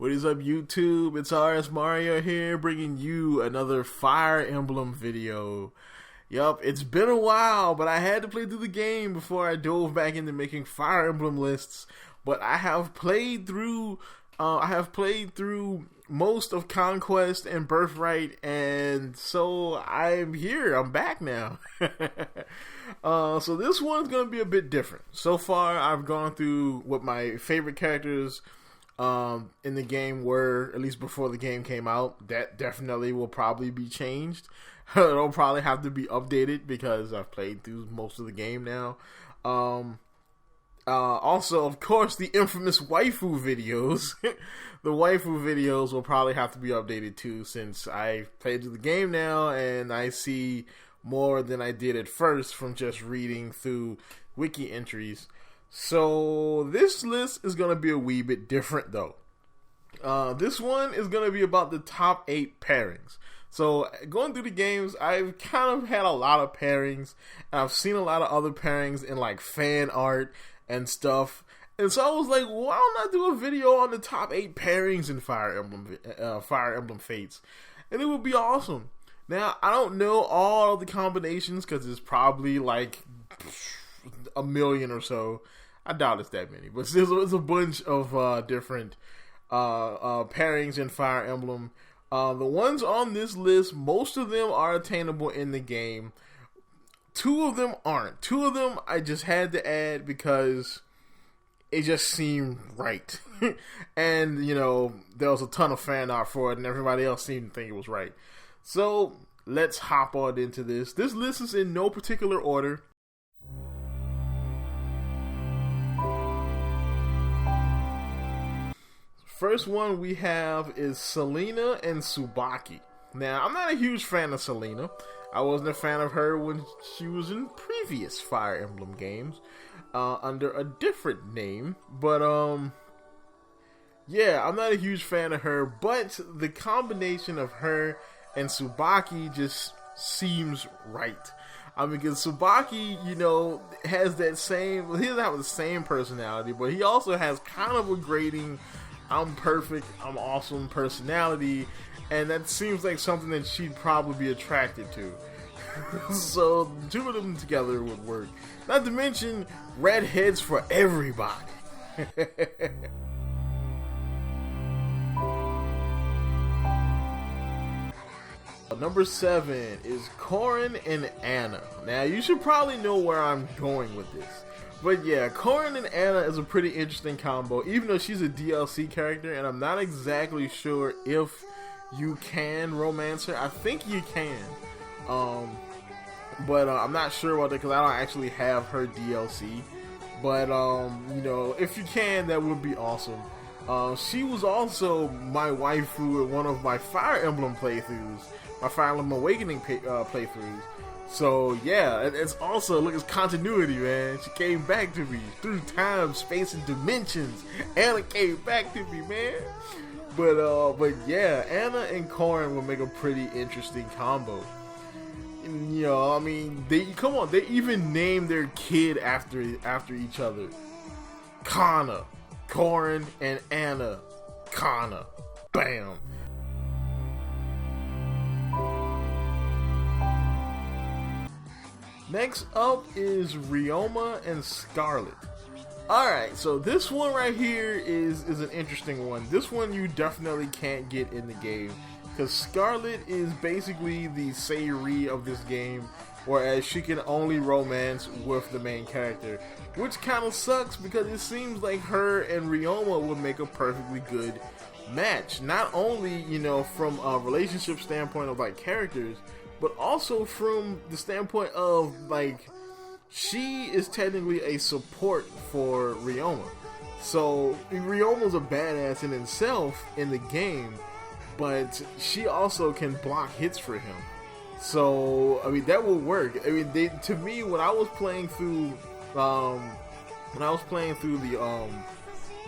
What is up, YouTube? It's RSMario here, bringing you another Fire Emblem video. Yup, it's been a while, but I had to play through the game before I dove back into making Fire Emblem lists. But I have played through most of Conquest and Birthright, and so I'm here. I'm back now. So this one's gonna be a bit different. So far, I've gone through what my favorite characters in the game were, at least before the game came out. That definitely will probably be changed. It'll probably have to be updated because I've played through most of the game now. Also, of course, the infamous waifu videos. The waifu videos will probably have to be updated too, since I played through the game now and I see more than I did at first from just reading through wiki entries. So this list is going to be a wee bit different though. This one is going to be about the top 8 pairings. So going through the games, I've kind of had a lot of pairings, and I've seen a lot of other pairings in like fan art and stuff. And so I was like, why don't I do a video on the top 8 pairings in Fire Emblem Fates? And it would be awesome. Now, I don't know all of the combinations because it's probably like a million or so. I doubt it's that many, but there's a bunch of different pairings in Fire Emblem. The ones on this list, most of them are attainable in the game. 2 of them aren't. 2 of them I just had to add because it just seemed right. And, you know, there was a ton of fan art for it, and everybody else seemed to think it was right. So, let's hop on into this. This list is in no particular order. First one we have is Selena and Subaki. Now, I'm not a huge fan of Selena. I wasn't a fan of her when she was in previous Fire Emblem games under a different name. But, yeah, I'm not a huge fan of her. But the combination of her and Subaki just seems right. I mean, because Subaki, you know, has that same... He doesn't have the same personality, but he also has kind of a grating... I'm perfect, I'm awesome personality, and that seems like something that she'd probably be attracted to. So, the 2 of them together would work. Not to mention, redheads for everybody. Number 7 is Corrin and Hana. Now, you should probably know where I'm going with this. But yeah, Corrin and Hana is a pretty interesting combo, even though she's a DLC character, and I'm not exactly sure if you can romance her. I think you can, but I'm not sure about that because I don't actually have her DLC. But you know, if you can, that would be awesome. She was also my waifu in one of my Fire Emblem playthroughs, my Fire Emblem Awakening playthroughs. So yeah, it's also, look, it's continuity, man. She came back to me through time, space, and dimensions. Hana came back to me, man. But yeah, Hana and Corrin will make a pretty interesting combo. And, you know, I mean, they even named their kid after each other. Kana, Corrin, and Hana, Kana. Bam. Next up is Ryoma and Scarlet. Alright, so this one right here is an interesting one. This one you definitely can't get in the game, because Scarlet is basically the Sayuri of this game, whereas she can only romance with the main character, which kind of sucks because it seems like her and Ryoma would make a perfectly good match. Not only, you know, from a relationship standpoint of like characters, but also from the standpoint of, like, she is technically a support for Ryoma. So, Ryoma's a badass in himself in the game, but she also can block hits for him. So, I mean, that will work. I mean, to me, when I was playing through, the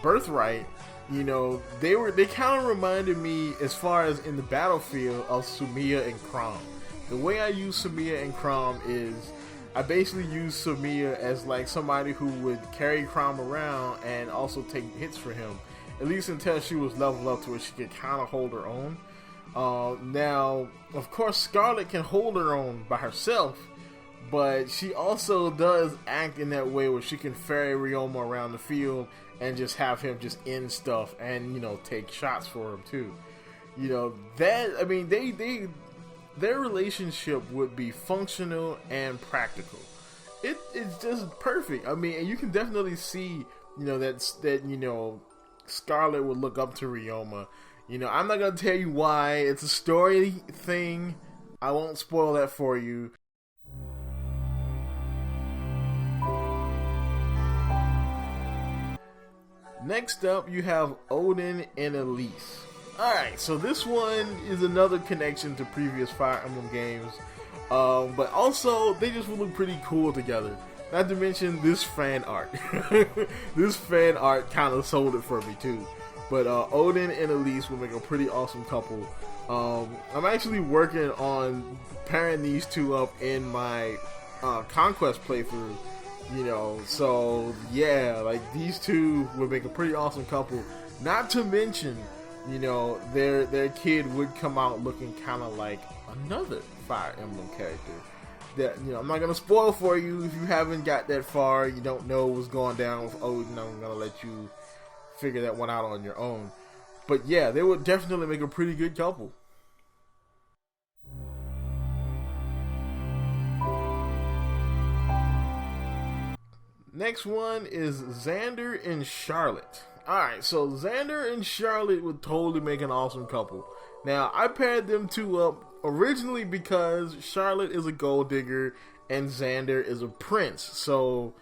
Birthright, you know, they kind of reminded me, as far as in the battlefield, of Sumiya and Chrom. The way I use Sumiya and Chrom is I basically use Sumiya as like somebody who would carry Chrom around and also take hits for him. at least until she was leveled up to where she could kind of hold her own. Now, of course, Scarlet can hold her own by herself, but she also does act in that way where she can ferry Ryoma around the field and just have him just end stuff and, you know, take shots for him too. You know, that, I mean, their relationship would be functional and practical. It's just perfect. I mean, and you can definitely see, you know, that you know, Scarlet would look up to Ryoma. You know, I'm not gonna tell you why. It's a story thing. I won't spoil that for you. Next up, you have Odin and Elise. Alright, so this one is another connection to previous Fire Emblem games. But also, they just look pretty cool together. Not to mention this fan art. This fan art kind of sold it for me too. But Odin and Elise will make a pretty awesome couple. I'm actually working on pairing these two up in my Conquest playthrough. You know, so yeah, like these two would make a pretty awesome couple. Not to mention, you know, their kid would come out looking kind of like another Fire Emblem character. That, you know, I'm not gonna spoil for you if you haven't got that far. You don't know what's going down with Odin. I'm gonna let you figure that one out on your own. But yeah, they would definitely make a pretty good couple. Next one is Xander and Scarlet. Alright, so Xander and Scarlet would totally make an awesome couple. Now, I paired them two up originally because Scarlet is a gold digger and Xander is a prince. So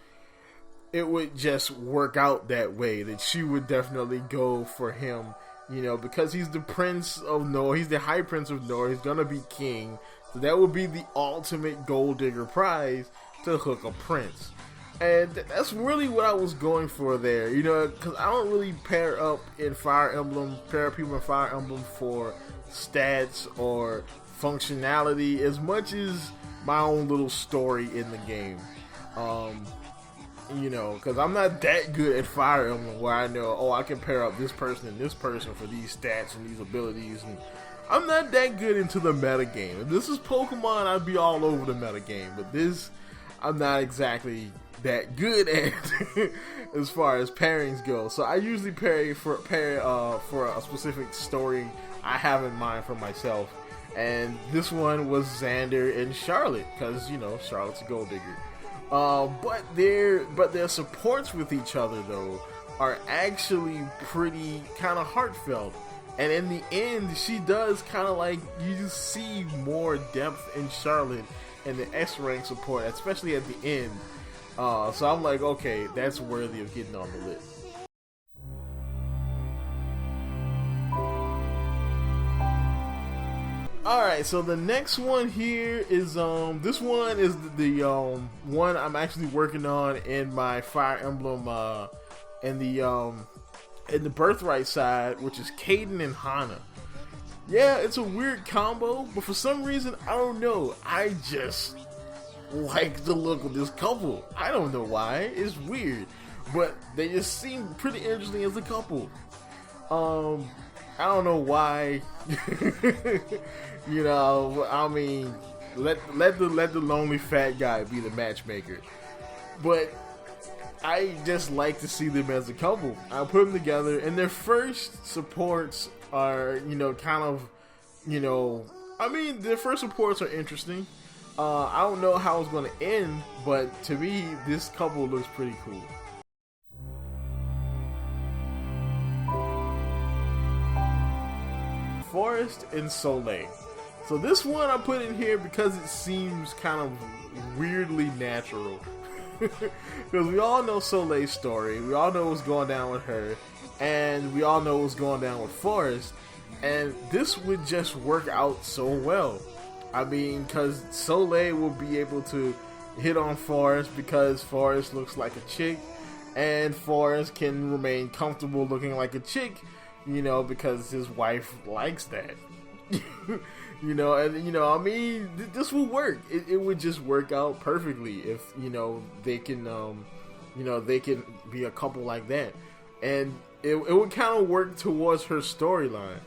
it would just work out that way, that she would definitely go for him, you know, because he's the prince of Nor, he's the high prince of Nor, he's gonna be king. So that would be the ultimate gold digger prize to hook a prince. And that's really what I was going for there, you know, because I don't really pair up in Fire Emblem, pair people in Fire Emblem for stats or functionality as much as my own little story in the game. You know, because I'm not that good at Fire Emblem where I know, oh, I can pair up this person and this person for these stats and these abilities, and I'm not that good into the meta game. If this is Pokemon, I'd be all over the meta game, but this, I'm not exactly that good at as far as pairings go. So I usually pair for a specific story I have in mind for myself, and this one was Xander and Scarlet because, you know, Charlotte's a gold digger. But their supports with each other though are actually pretty kind of heartfelt, and in the end she does kind of like, you just see more depth in Scarlet and the S rank support, especially at the end. So I'm like, okay, that's worthy of getting on the list. Alright, so the next one here is, this one is the one I'm actually working on in my Fire Emblem, in the Birthright side, which is Kaden and Hana. Yeah, it's a weird combo, but for some reason, I don't know, I just like the look of this couple. I don't know why, it's weird, but they just seem pretty interesting as a couple. I don't know why. You know, I mean, let the lonely fat guy be the matchmaker. But I just like to see them as a couple. I put them together, and their first supports are, you know, kind of, you know, I mean, their first supports are interesting. I don't know how it's going to end, but to me, this couple looks pretty cool. Forrest and Soleil. So this one I put in here because it seems kind of weirdly natural. Because we all know Soleil's story, we all know what's going down with her, and we all know what's going down with Forrest, and this would just work out so well. I mean, because Soleil will be able to hit on Forrest because Forrest looks like a chick, and Forrest can remain comfortable looking like a chick, you know, because his wife likes that. You know, and, you know, I mean, this will work. It would just work out perfectly if, you know, they can, you know, they can be a couple like that. and it would kind of work towards her storyline.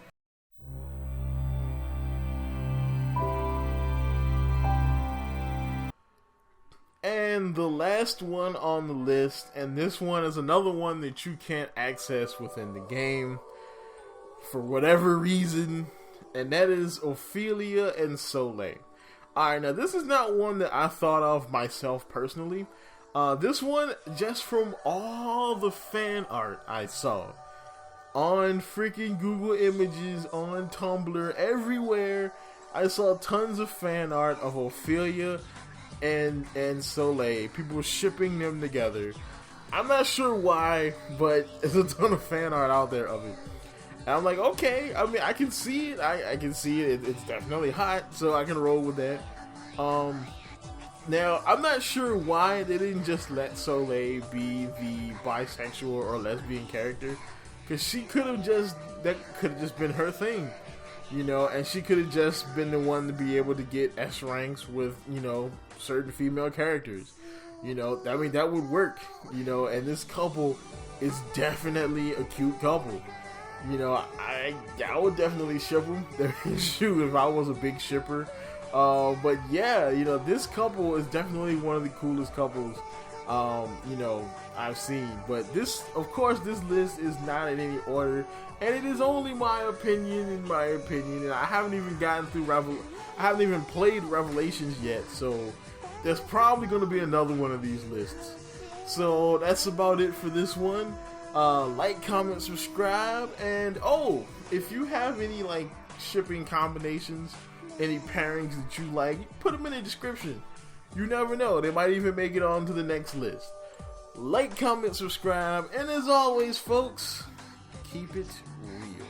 And the last one on the list, and this one is another one that you can't access within the game for whatever reason, and that is Ophelia and Soleil. Alright, now this is not one that I thought of myself personally. This one, just from all the fan art I saw on freaking Google Images, on Tumblr, everywhere, I saw tons of fan art of Ophelia and Soleil. People shipping them together. I'm not sure why, but there's a ton of fan art out there of it. And I'm like, okay, I mean, I can see it. I can see it. It's definitely hot, so I can roll with that. Now, I'm not sure why they didn't just let Soleil be the bisexual or lesbian character, because she could have just, that could have just been her thing, you know, and she could have just been the one to be able to get S ranks with, you know, certain female characters, you know. I mean, that would work, you know, and this couple is definitely a cute couple. You know, I would definitely ship them. Shoot, if I was a big shipper. But yeah, you know, this couple is definitely one of the coolest couples, you know, I've seen. But this, of course, this list is not in any order, and it is only my opinion, and I haven't even gotten through I haven't even played Revelations yet, so there's probably going to be another one of these lists. So that's about it for this one. Like, comment, subscribe, and oh, if you have any like shipping combinations, any pairings that you like, put them in the description. You never know, they might even make it onto the next list. Like, comment, subscribe, and as always, folks, keep it real.